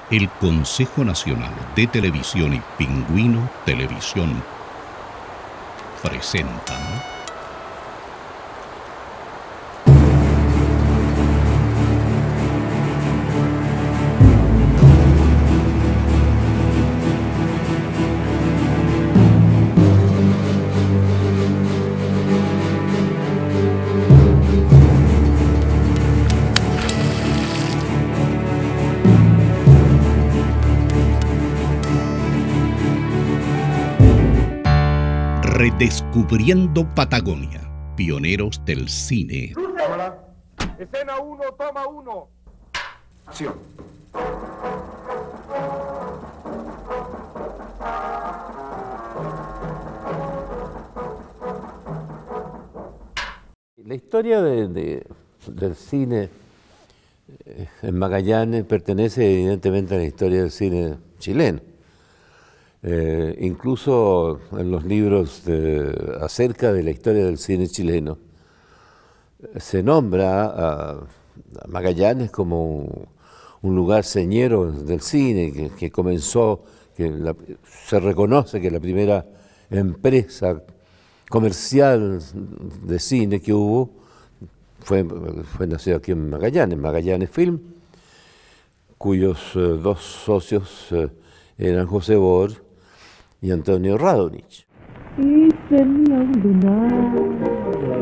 El Consejo Nacional de Televisión y Pingüino Televisión presentan Redescubriendo Patagonia, pioneros del cine. Cámara. Escena 1, toma 1. Acción. La historia del cine en Magallanes pertenece evidentemente a la historia del cine chileno. Incluso en los libros acerca de la historia del cine chileno se nombra a Magallanes como un lugar señero del cine que comenzó, se reconoce que la primera empresa comercial de cine que hubo fue nacido aquí en Magallanes Film, cuyos dos socios eran José Bor y Antonio Radonich. Y tenía un lunar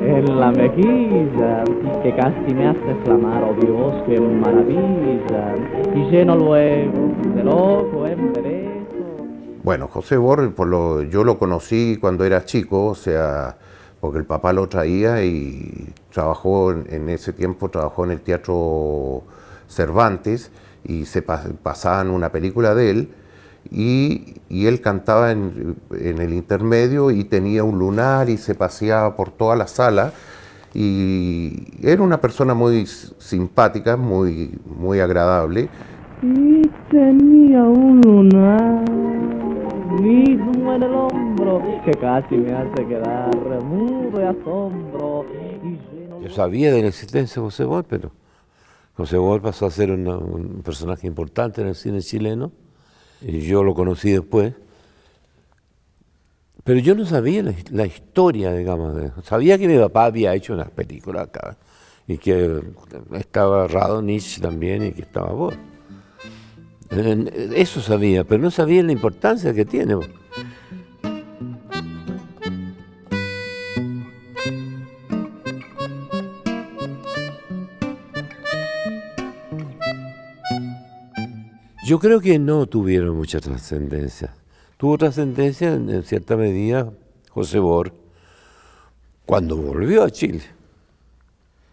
en la mejilla que casi me hace flamar, oh Dios, qué maravilla, y lleno luego de loco embeleso. Bueno, José Bor, yo lo conocí cuando era chico, o sea, porque el papá lo traía y trabajó en ese tiempo, trabajó en el Teatro Cervantes y se pasaban una película de él y él cantaba en el intermedio y tenía un lunar y se paseaba por toda la sala y era una persona muy simpática, muy agradable. Y tenía un lunar mismo en el hombro que casi me hace quedar mudo de asombro. Yo sabía de la existencia de José Bor, pero José Bor pasó a ser un personaje importante en el cine chileno y yo lo conocí después. Pero yo no sabía la historia, digamos. Sabía que mi papá había hecho unas películas acá y que estaba Radonich también y que estaba Bor. Eso sabía, pero no sabía la importancia que tiene. Yo creo que no tuvieron mucha trascendencia. Tuvo trascendencia en cierta medida José Bor cuando volvió a Chile,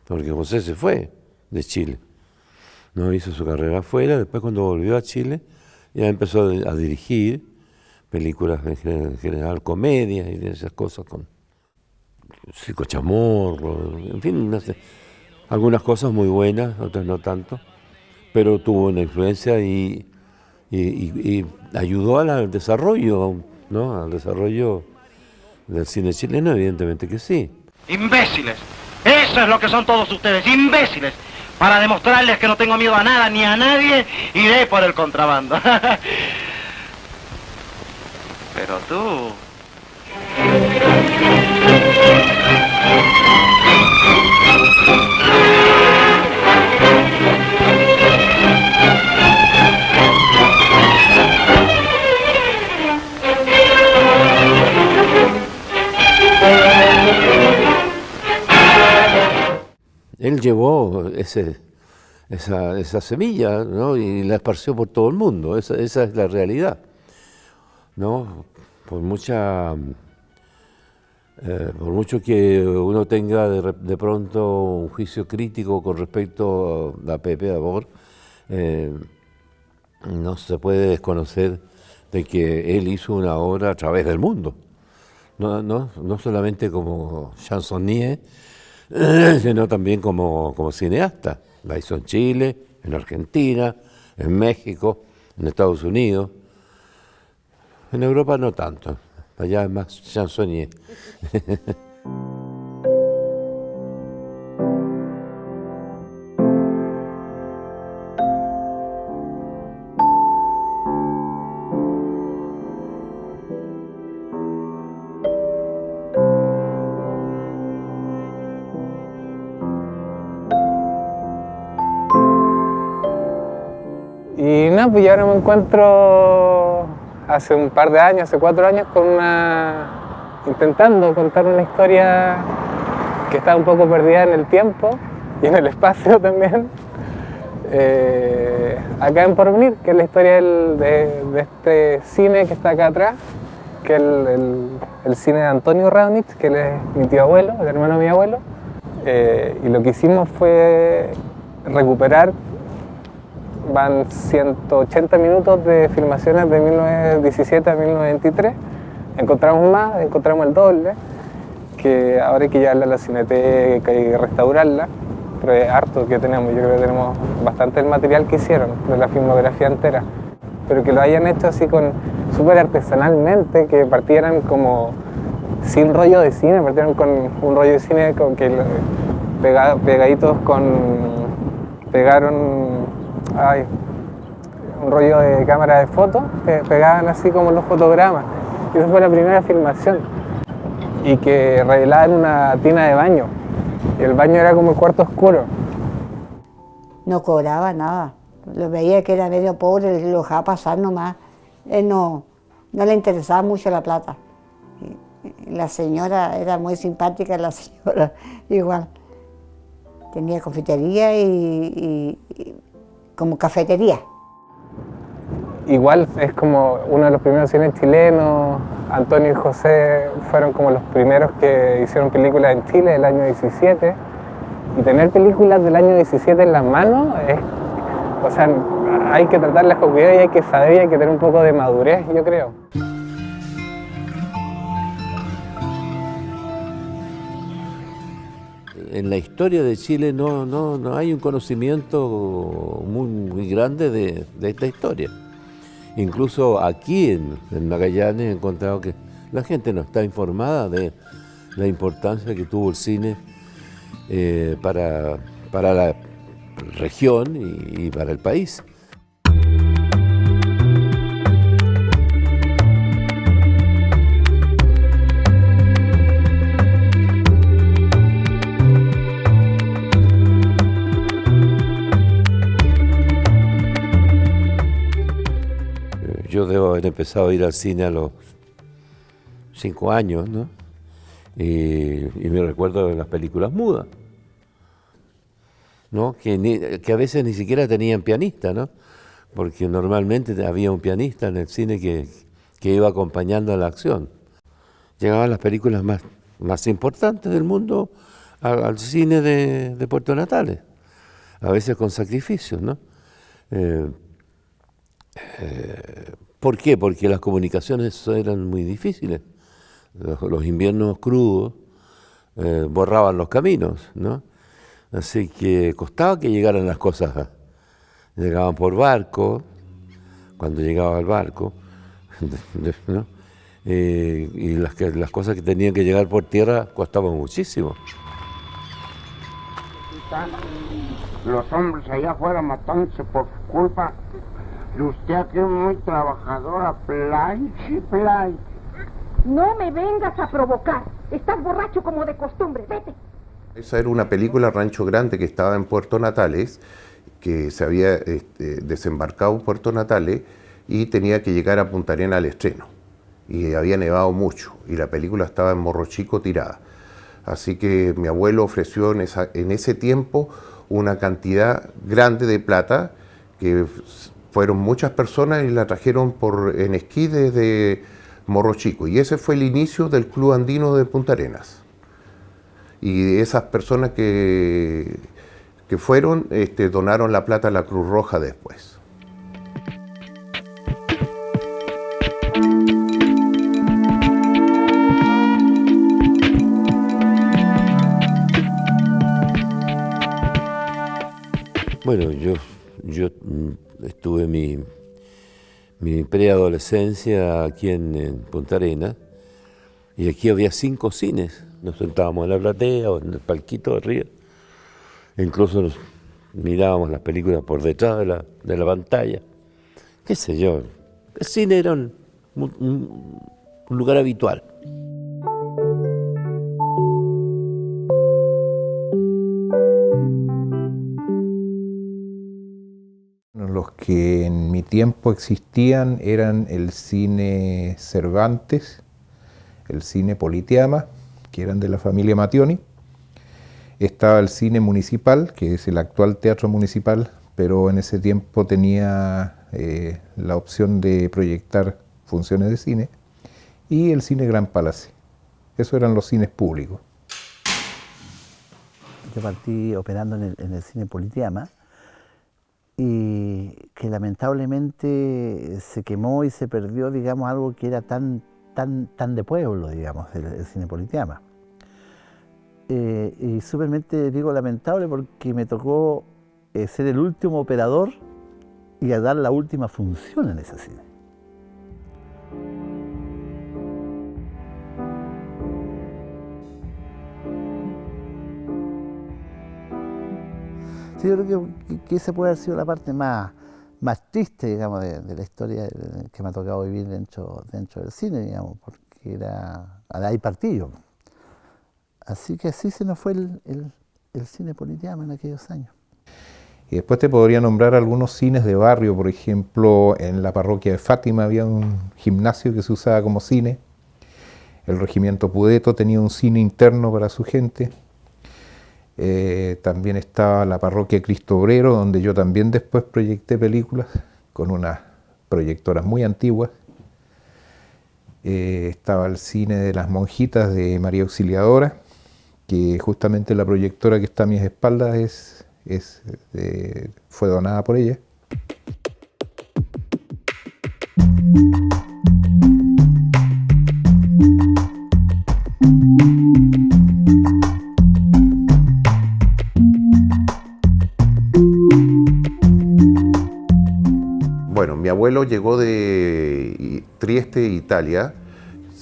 porque José se fue de Chile. No hizo su carrera afuera, después cuando volvió a Chile ya empezó a dirigir películas en general, comedias y esas cosas con Circo Chamorro, en fin, no sé, algunas cosas muy buenas, otras no tanto, pero tuvo una influencia y ayudó al desarrollo, ¿no? Al desarrollo del cine chileno, evidentemente que sí. ¡Imbéciles! Eso es lo que son todos ustedes, imbéciles. Para demostrarles que no tengo miedo a nada ni a nadie, iré por el contrabando. Pero tú... Él llevó esa semilla, ¿no? Y la esparció por todo el mundo. Esa es la realidad, ¿no? Por mucho que uno tenga de pronto un juicio crítico con respecto a Pepe Bor, no se puede desconocer de que él hizo una obra a través del mundo. No solamente como chansonnier, sino también como cineasta. La hizo en Chile, en Argentina, en México, en Estados Unidos. En Europa no tanto, allá es más chansonnier. Y no, pues yo ahora me encuentro hace un par de años, hace 4 años, intentando contar una historia que está un poco perdida en el tiempo y en el espacio también, acá en Porvenir, que es la historia de este cine que está acá atrás, que es el cine de Antonio Raunich, que él es mi tío abuelo, el hermano de mi abuelo, y lo que hicimos fue recuperar, van 180 minutos de filmaciones de 1917 a 1923, encontramos más, encontramos el doble, que ahora hay que llevarla a la cineteca y restaurarla, pero es harto que tenemos, yo creo que tenemos bastante el material que hicieron, de la filmografía entera, pero que lo hayan hecho así súper artesanalmente, que partieran como sin rollo de cine, partieron con un rollo de cine pegaditos pegaron un rollo de cámara de fotos, que pegaban así como los fotogramas, y esa fue la primera filmación, y que revelaban una tina de baño, y el baño era como el cuarto oscuro. No cobraba nada, lo veía que era medio pobre, lo dejaba pasar nomás. Él no le interesaba mucho la plata. Y la señora era muy simpática, la señora igual. Tenía confitería y como cafetería. Igual es como uno de los primeros cines chilenos. Antonio y José fueron como los primeros que hicieron películas en Chile el año 17. Y tener películas del año 17 en las manos o sea, hay que tratarlas con cuidado y hay que saber y hay que tener un poco de madurez, yo creo. En la historia de Chile no hay un conocimiento muy grande de esta historia. Incluso aquí en Magallanes he encontrado que la gente no está informada de la importancia que tuvo el cine para la región y para el país. Yo debo haber empezado a ir al cine a los 5 años, ¿no? Y me recuerdo de las películas mudas, ¿no? Que a veces ni siquiera tenían pianista, ¿no? Porque normalmente había un pianista en el cine que iba acompañando a la acción. Llegaban las películas más importantes del mundo al cine de Puerto Natales, a veces con sacrificios, ¿no? ¿Por qué? Porque las comunicaciones eran muy difíciles. Los inviernos crudos borraban los caminos, ¿no? Así que costaba que llegaran las cosas. Llegaban por barco, cuando llegaba el barco, ¿no? Y las cosas que tenían que llegar por tierra costaban muchísimo. Los hombres allá afuera matándose por su culpa. Y usted aquí muy trabajadora, planche. No me vengas a provocar. Estás borracho como de costumbre. Vete. Esa era una película, Rancho Grande, que estaba en Puerto Natales, que se había desembarcado en Puerto Natales y tenía que llegar a Punta Arenas al estreno. Y había nevado mucho y la película estaba en Morro Chico tirada. Así que mi abuelo ofreció en ese tiempo una cantidad grande de plata, que fueron muchas personas y la trajeron en esquí desde Morro Chico. Y ese fue el inicio del Club Andino de Punta Arenas. Y esas personas que fueron, donaron la plata a la Cruz Roja después. Bueno, yo estuve mi preadolescencia aquí en Punta Arenas, y aquí había 5 cines. Nos sentábamos en la platea o en el palquito de arriba. E incluso nos mirábamos las películas por detrás de la pantalla. Qué sé yo, el cine era un lugar habitual. Los que en mi tiempo existían eran el cine Cervantes, el cine Politeama, que eran de la familia Mattioni. Estaba el cine municipal, que es el actual Teatro Municipal, pero en ese tiempo tenía la opción de proyectar funciones de cine, y el cine Gran Palace. Esos eran los cines públicos. Yo partí operando en el cine Politeama, y que lamentablemente se quemó y se perdió, digamos, algo que era tan de pueblo, digamos, el cine Politeama. Y súpermente digo lamentable porque me tocó ser el último operador y a dar la última función en ese cine. Sí, yo creo que esa puede haber sido la parte más triste, digamos, de la historia que me ha tocado vivir dentro del cine, digamos, porque ahí partí yo. Así que así se nos fue el cine Politeama en aquellos años. Y después te podría nombrar algunos cines de barrio. Por ejemplo, en la parroquia de Fátima había un gimnasio que se usaba como cine. El regimiento Pudeto tenía un cine interno para su gente. También estaba la parroquia Cristo Obrero, donde yo también después proyecté películas con unas proyectoras muy antiguas. Estaba el cine de las monjitas de María Auxiliadora, que justamente la proyectora que está a mis espaldas fue donada por ella. Bueno, mi abuelo llegó de Trieste, Italia.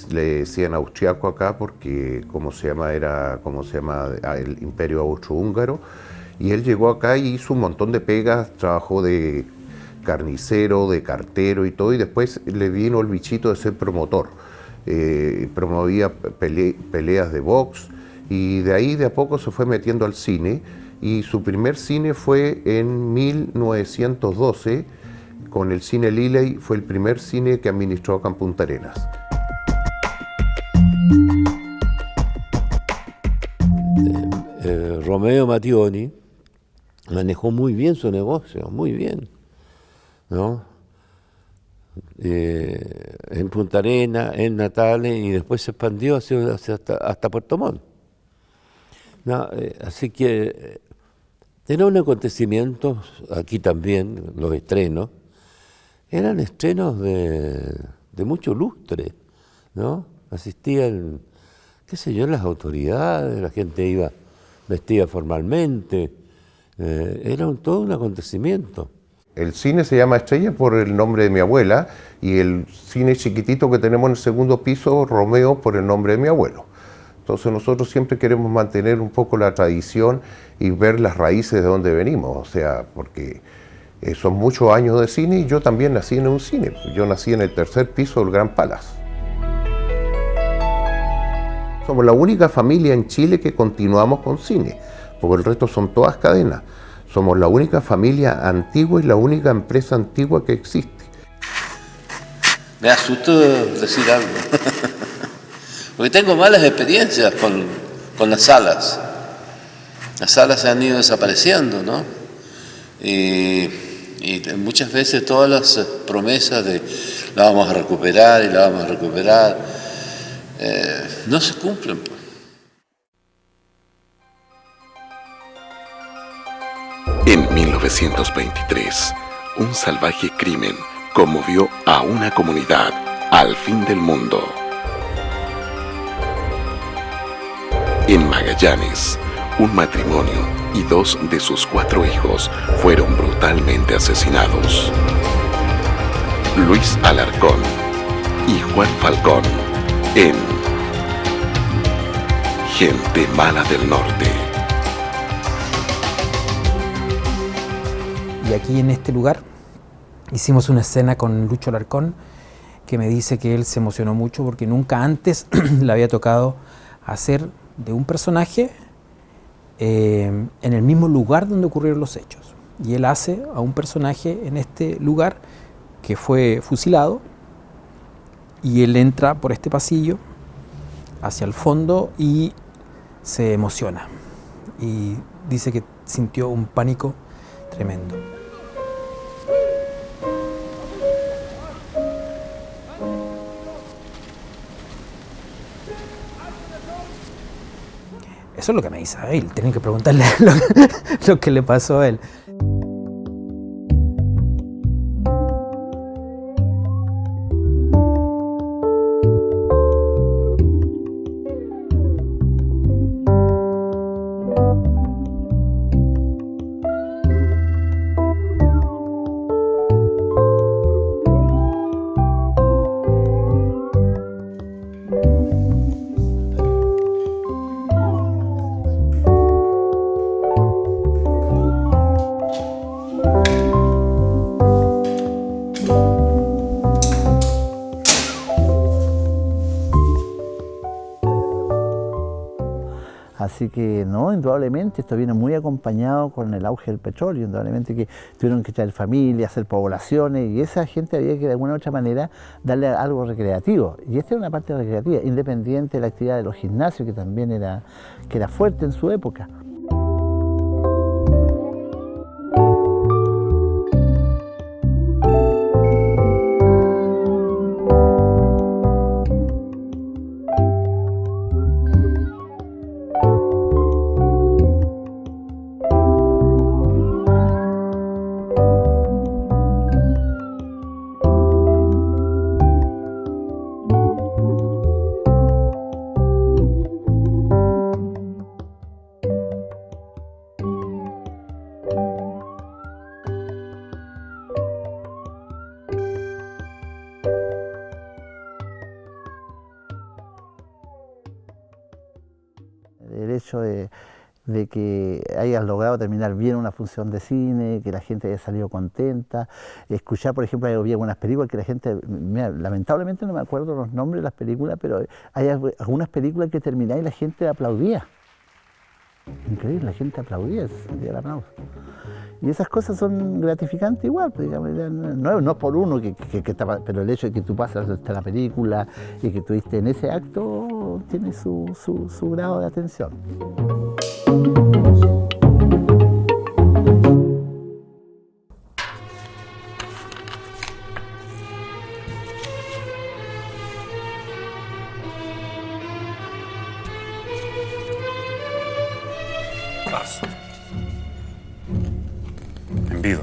Le decían austriaco acá porque era el Imperio Austrohúngaro, y él llegó acá y hizo un montón de pegas, trabajó de carnicero, de cartero y todo, y después le vino el bichito de ser promotor. Promovía peleas de box, y de ahí de a poco se fue metiendo al cine, y su primer cine fue en 1912, con el cine Lilley. Fue el primer cine que administró acá en Punta Arenas. Romeo Mattioni manejó muy bien su negocio, muy bien, ¿no? En Punta Arenas, en Natales, y después se expandió hasta Puerto Montt. No, así que era un acontecimiento, aquí también, los estrenos, eran estrenos de mucho lustre, ¿no? Asistían, qué sé yo, las autoridades, la gente iba vestida formalmente, era todo un acontecimiento. El cine se llama Estrella por el nombre de mi abuela, y el cine chiquitito que tenemos en el segundo piso, Romeo, por el nombre de mi abuelo. Entonces nosotros siempre queremos mantener un poco la tradición y ver las raíces de donde venimos, o sea, porque son muchos años de cine, y yo también nací en un cine. Yo nací en el tercer piso del Gran Palace. Somos la única familia en Chile que continuamos con cine, porque el resto son todas cadenas. Somos la única familia antigua y la única empresa antigua que existe. Me asustó decir algo, porque tengo malas experiencias con las salas. Las salas se han ido desapareciendo, ¿no? Y muchas veces todas las promesas de la vamos a recuperar y la vamos a recuperar, no se cumplen. En 1923, un salvaje crimen conmovió a una comunidad al fin del mundo. En Magallanes, un matrimonio y 2 de sus 4 hijos fueron brutalmente asesinados. Luis Alarcón y Juan Falcón en Gente Mala del Norte. Y aquí en este lugar hicimos una escena con Lucho Alarcón, que me dice que él se emocionó mucho porque nunca antes le había tocado hacer de un personaje en el mismo lugar donde ocurrieron los hechos. y él hace a un personaje en este lugar que fue fusilado, y él entra por este pasillo hacia el fondo y se emociona y dice que sintió un pánico tremendo. Eso es lo que me dice a él, tienen que preguntarle lo que le pasó a él. Así que no, indudablemente esto viene muy acompañado con el auge del petróleo, indudablemente que tuvieron que traer familias, hacer poblaciones, y esa gente había que de alguna u otra manera darle algo recreativo. Y esta era una parte recreativa, independiente de la actividad de los gimnasios, que también era fuerte en su época. El hecho de que hayas logrado terminar bien una función de cine, que la gente haya salido contenta, escuchar, por ejemplo, había algunas películas que la gente, mira, lamentablemente no me acuerdo los nombres de las películas, pero hay algunas películas que termináis y la gente aplaudía. Increíble, la gente aplaudía, se sentía el aplauso. Y esas cosas son gratificantes igual, pues, digamos, no por uno, pero el hecho de que tú pasas hasta la película y que estuviste en ese acto tiene su grado de atención. Envido.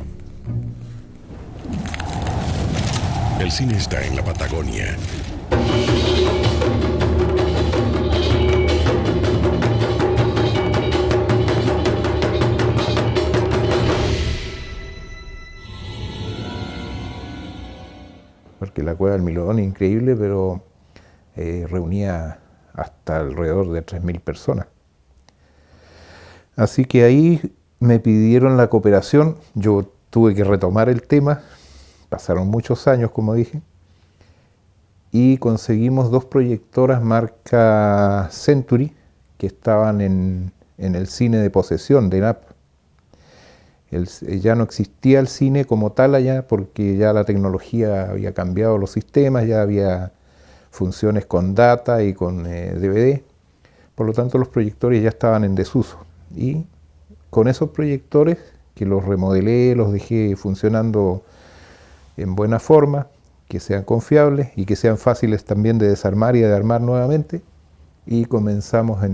El cine está en la Patagonia. Porque la Cueva del Milodón es increíble, pero reunía hasta alrededor de 3.000 personas. Así que ahí me pidieron la cooperación, yo tuve que retomar el tema, pasaron muchos años, como dije, y conseguimos 2 proyectoras marca Century, que estaban en el cine de posesión de NAP. Ya no existía el cine como tal allá, porque ya la tecnología había cambiado los sistemas, ya había funciones con data y con DVD, por lo tanto los proyectores ya estaban en desuso. Y con esos proyectores, que los remodelé, los dejé funcionando en buena forma, que sean confiables y que sean fáciles también de desarmar y de armar nuevamente, y comenzamos a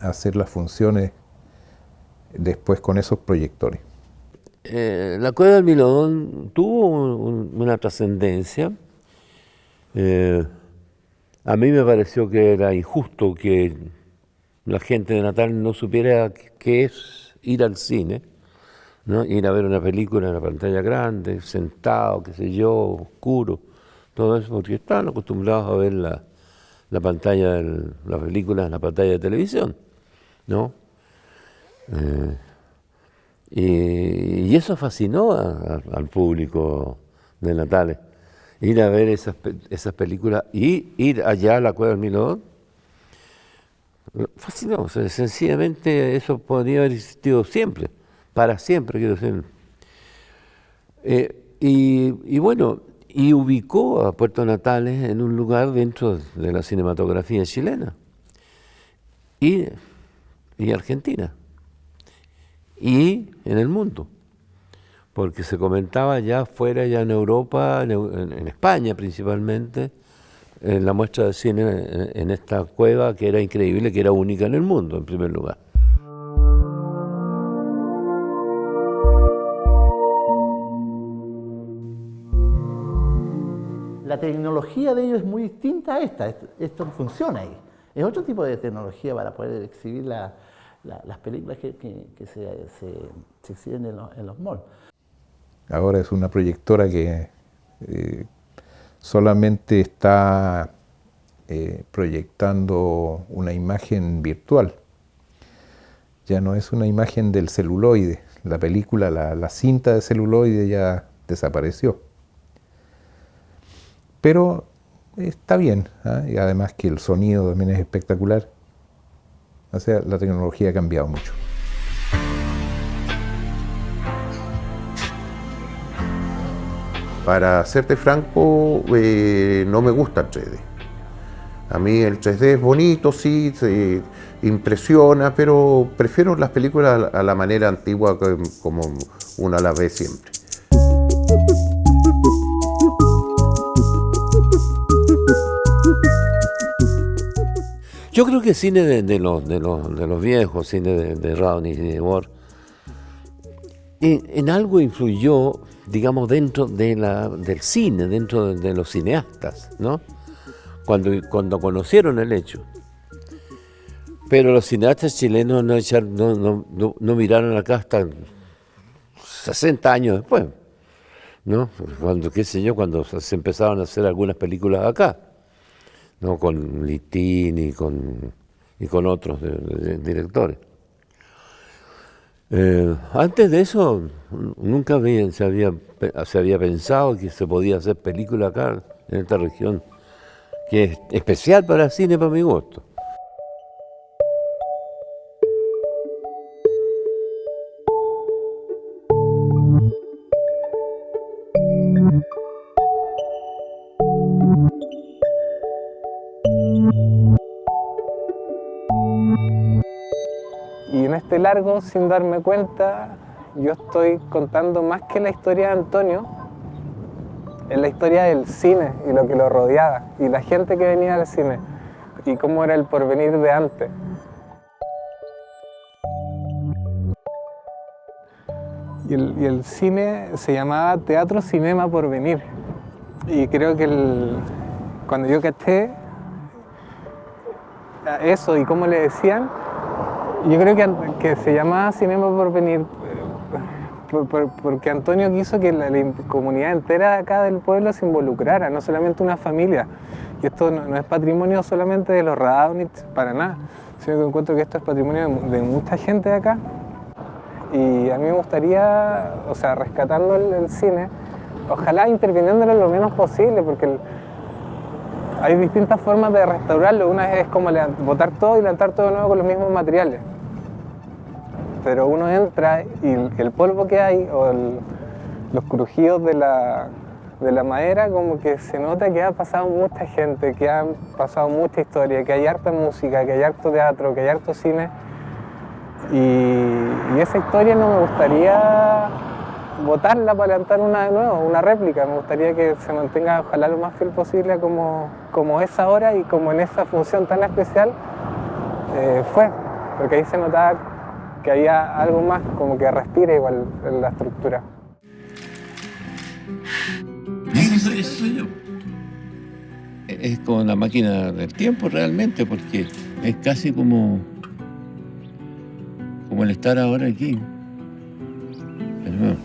hacer las funciones después con esos proyectores. La Cueva del Milodón tuvo una trascendencia. A mí me pareció que era injusto que la gente de Natal no supiera qué es ir al cine, ¿no? Ir a ver una película en la pantalla grande, sentado, qué sé yo, oscuro, todo eso, porque estaban acostumbrados a ver la pantalla, la película en la pantalla de televisión, ¿no? Y eso fascinó al público de Natales, ir a ver esas películas y ir allá a la Cueva del Milodón. Fascinó, o sea, sencillamente eso podría haber existido siempre, para siempre, quiero decir. Y bueno, y ubicó a Puerto Natales en un lugar dentro de la cinematografía chilena y argentina y en el mundo, porque se comentaba ya afuera, ya en Europa, en España principalmente, en la muestra de cine en esta cueva que era increíble, que era única en el mundo en primer lugar. La tecnología de ellos es muy distinta a esta. Esto funciona ahí. Es otro tipo de tecnología para poder exhibir las películas que se exhiben en los malls. Ahora es una proyectora que solamente está proyectando una imagen virtual. Ya no es una imagen del celuloide. La película, la cinta de celuloide ya desapareció. Pero está bien, ¿eh? Y además que el sonido también es espectacular. O sea, la tecnología ha cambiado mucho. Para serte franco, no me gusta el 3D. A mí el 3D es bonito, sí, se impresiona, pero prefiero las películas a la manera antigua, como una las ve siempre. Yo creo que el cine de los viejos, cine de Raonic y de Ward, en algo influyó, digamos, dentro del cine, dentro de los cineastas, ¿no? Cuando conocieron el hecho. Pero los cineastas chilenos no miraron acá hasta 60 años después, ¿no? Cuando se empezaron a hacer algunas películas acá, ¿no? Con Litín y con otros directores. Antes de eso, nunca se había pensado que se podía hacer película acá, en esta región, que es especial para el cine, para mi gusto. Y en este largo, sin darme cuenta, yo estoy contando más que la historia de Antonio, es la historia del cine y lo que lo rodeaba, y la gente que venía al cine, y cómo era el porvenir de antes. Y el cine se llamaba Teatro Cinema Porvenir. Y creo que cuando yo caché eso y cómo le decían, yo creo que se llamaba Cinema Porvenir porque Antonio quiso que la comunidad entera de acá del pueblo se involucrara, no solamente una familia. Y esto no es patrimonio solamente de los Raonic, para nada, sino que encuentro que esto es patrimonio de mucha gente de acá. Y a mí me gustaría, o sea, rescatando el cine, ojalá interviniéndolo lo menos posible, porque hay distintas formas de restaurarlo. Una es como botar todo y levantar todo de nuevo con los mismos materiales. Pero uno entra y el polvo que hay, o los crujidos de la madera, como que se nota que ha pasado mucha gente, que ha pasado mucha historia, que hay harta música, que hay harto teatro, que hay harto cine. Y esa historia no me gustaría botarla para levantar una de nuevo, una réplica. Me gustaría que se mantenga, ojalá, lo más fiel posible como es ahora y como en esa función tan especial fue. Porque ahí se notaba que había algo más, como que respira igual en la estructura. Eso soy yo. Es como la máquina del tiempo realmente, porque es casi como el estar ahora aquí. Pero bueno.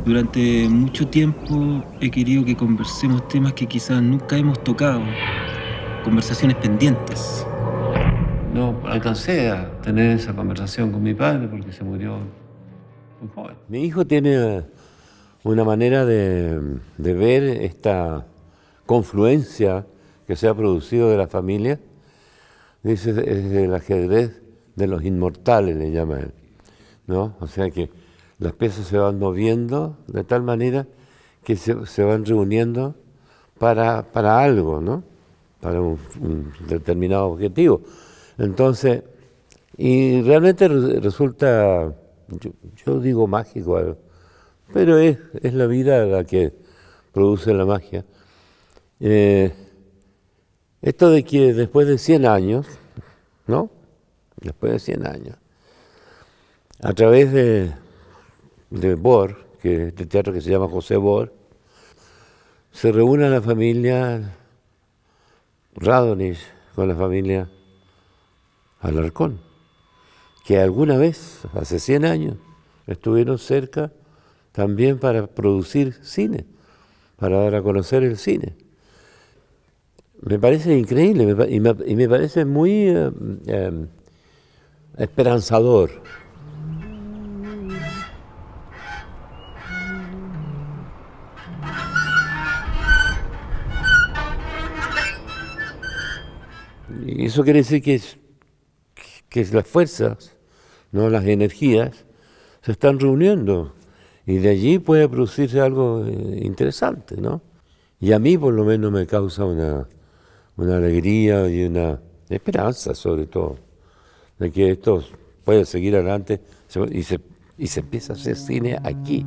Durante mucho tiempo he querido que conversemos temas que quizás nunca hemos tocado, conversaciones pendientes. No alcancé a tener esa conversación con mi padre porque se murió muy joven. Mi hijo tiene una manera de ver esta confluencia que se ha producido de la familia. Dice, es el ajedrez de los inmortales, le llama él, ¿no? O sea que las piezas se van moviendo de tal manera que se van reuniendo para algo, ¿no? Para un determinado objetivo. Entonces, y realmente resulta, yo digo mágico, pero es la vida la que produce la magia. Esto de que después de 100 años, ¿no? Después de 100 años, a través de Bor, que es este teatro que se llama José Bor, se reúne la familia Radonich con la familia Alarcón, que alguna vez, hace 100 años, estuvieron cerca también para producir cine, para dar a conocer el cine. Me parece increíble y me parece muy esperanzador. Y eso quiere decir que las fuerzas, ¿no? Las energías, se están reuniendo y de allí puede producirse algo interesante, ¿no? Y a mí por lo menos me causa una alegría y una esperanza sobre todo, de que esto puede seguir adelante y se empieza a hacer cine aquí.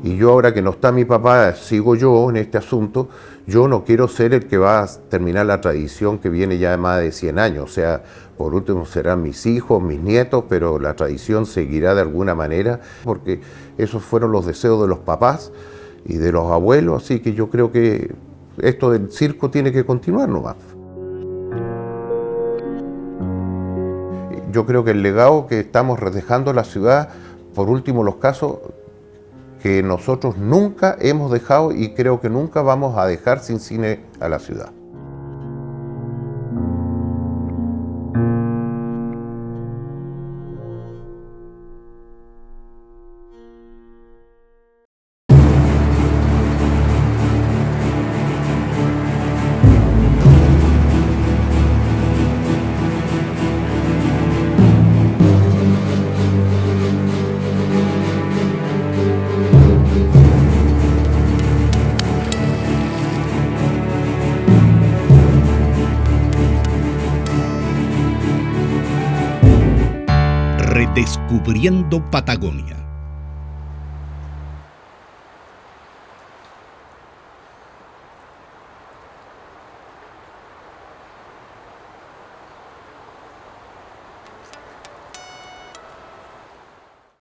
Y yo ahora que no está mi papá, sigo yo en este asunto, yo no quiero ser el que va a terminar la tradición que viene ya de más de 100 años, o sea, por último serán mis hijos, mis nietos, pero la tradición seguirá de alguna manera, porque esos fueron los deseos de los papás y de los abuelos, así que yo creo que esto del circo tiene que continuar nomás. Yo creo que el legado que estamos dejando a la ciudad, por último los casos, que nosotros nunca hemos dejado y creo que nunca vamos a dejar sin cine a la ciudad. Redescubriendo Patagonia.